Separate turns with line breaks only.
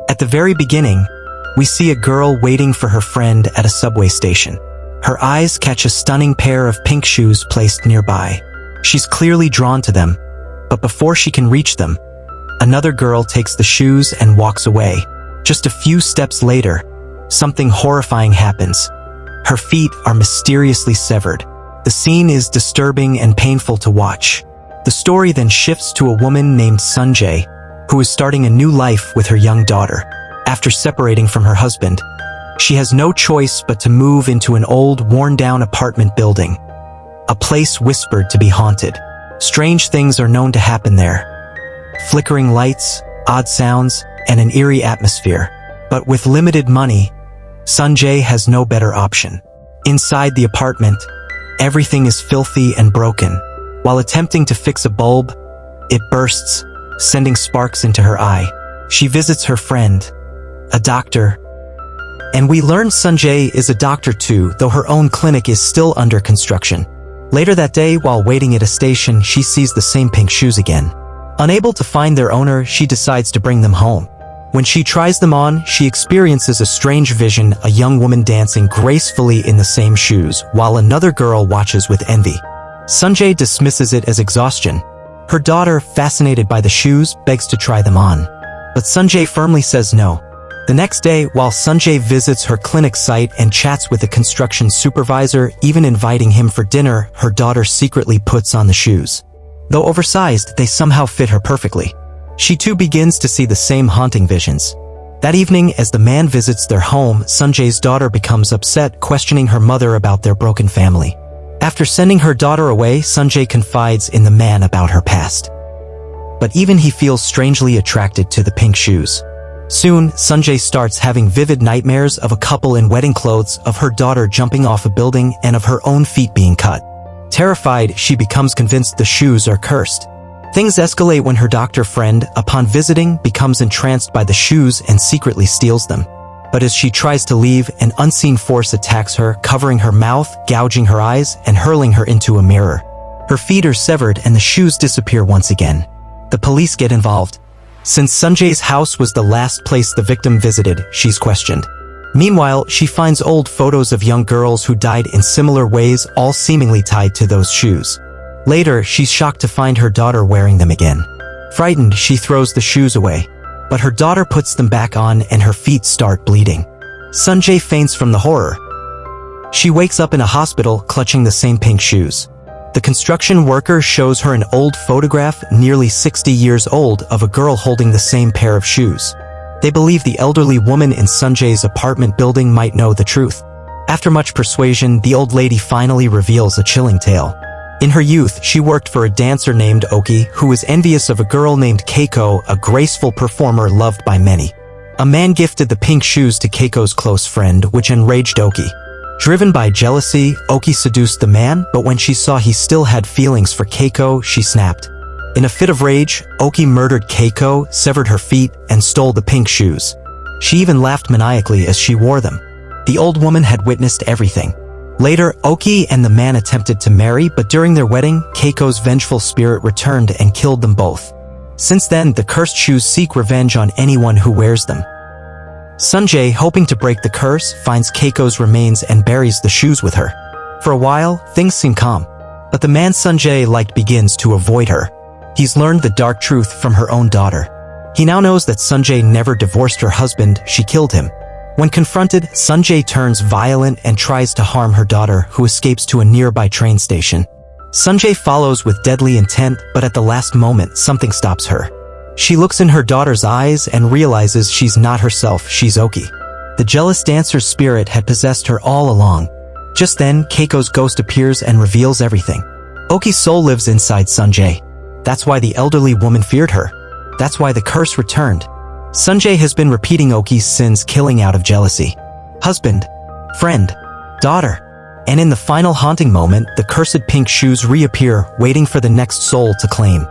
At the very beginning, we see a girl waiting for her friend at a subway station. Her eyes catch a stunning pair of pink shoes placed nearby. She's clearly drawn to them, but before she can reach them, another girl takes the shoes and walks away. Just a few steps later, something horrifying happens. Her feet are mysteriously severed. The scene is disturbing and painful to watch. The story then shifts to a woman named Sun-jae, who is starting a new life with her young daughter. After separating from her husband, she has no choice but to move into an old, worn-down apartment building, a place whispered to be haunted. Strange things are known to happen there. Flickering lights, odd sounds, and an eerie atmosphere. But with limited money, Sun-jae has no better option. Inside the apartment, everything is filthy and broken. While attempting to fix a bulb, it bursts, sending sparks into her eye. She visits her friend, a doctor, and we learn Sun-jae is a doctor too, though her own clinic is still under construction. Later that day, while waiting at a station, she sees the same pink shoes again. Unable to find their owner, she decides to bring them home. When she tries them on, she experiences a strange vision, a young woman dancing gracefully in the same shoes, while another girl watches with envy. Sun-jae dismisses it as exhaustion. Her daughter, fascinated by the shoes, begs to try them on. But Sun-jae firmly says no. The next day, while Sun-jae visits her clinic site and chats with the construction supervisor, even inviting him for dinner, her daughter secretly puts on the shoes. Though oversized, they somehow fit her perfectly. She too begins to see the same haunting visions. That evening, as the man visits their home, Sun-jae's daughter becomes upset, questioning her mother about their broken family. After sending her daughter away, Sun-jae confides in the man about her past. But even he feels strangely attracted to the pink shoes. Soon, Sun-jae starts having vivid nightmares of a couple in wedding clothes, of her daughter jumping off a building, and of her own feet being cut. Terrified, she becomes convinced the shoes are cursed. Things escalate when her doctor friend, upon visiting, becomes entranced by the shoes and secretly steals them. But as she tries to leave, an unseen force attacks her, covering her mouth, gouging her eyes, and hurling her into a mirror. Her feet are severed and the shoes disappear once again. The police get involved. Since Sun-jae's house was the last place the victim visited, she's questioned. Meanwhile, she finds old photos of young girls who died in similar ways, all seemingly tied to those shoes. Later, she's shocked to find her daughter wearing them again. Frightened, she throws the shoes away. But her daughter puts them back on and her feet start bleeding. Sun-jae faints from the horror. She wakes up in a hospital, clutching the same pink shoes. The construction worker shows her an old photograph, nearly 60 years old, of a girl holding the same pair of shoes. They believe the elderly woman in Sun-jae's apartment building might know the truth. After much persuasion, the old lady finally reveals a chilling tale. In her youth, she worked for a dancer named Oki, who was envious of a girl named Keiko, a graceful performer loved by many. A man gifted the pink shoes to Keiko's close friend, which enraged Oki. Driven by jealousy, Oki seduced the man, but when she saw he still had feelings for Keiko, she snapped. In a fit of rage, Oki murdered Keiko, severed her feet, and stole the pink shoes. She even laughed maniacally as she wore them. The old woman had witnessed everything. Later, Oki and the man attempted to marry, but during their wedding, Keiko's vengeful spirit returned and killed them both. Since then, the cursed shoes seek revenge on anyone who wears them. Sun-jae, hoping to break the curse, finds Keiko's remains and buries the shoes with her. For a while, things seem calm. But the man Sun-jae liked begins to avoid her. He's learned the dark truth from her own daughter. He now knows that Sun-jae never divorced her husband, she killed him. When confronted, Sun-jae turns violent and tries to harm her daughter, who escapes to a nearby train station. Sun-jae follows with deadly intent, but at the last moment, something stops her. She looks in her daughter's eyes and realizes she's not herself, she's Oki. The jealous dancer's spirit had possessed her all along. Just then, Keiko's ghost appears and reveals everything. Oki's soul lives inside Sun-jae. That's why the elderly woman feared her. That's why the curse returned. Sun-jae has been repeating Oki's sins, killing out of jealousy. Husband, friend, daughter. And in the final haunting moment, the cursed pink shoes reappear, waiting for the next soul to claim.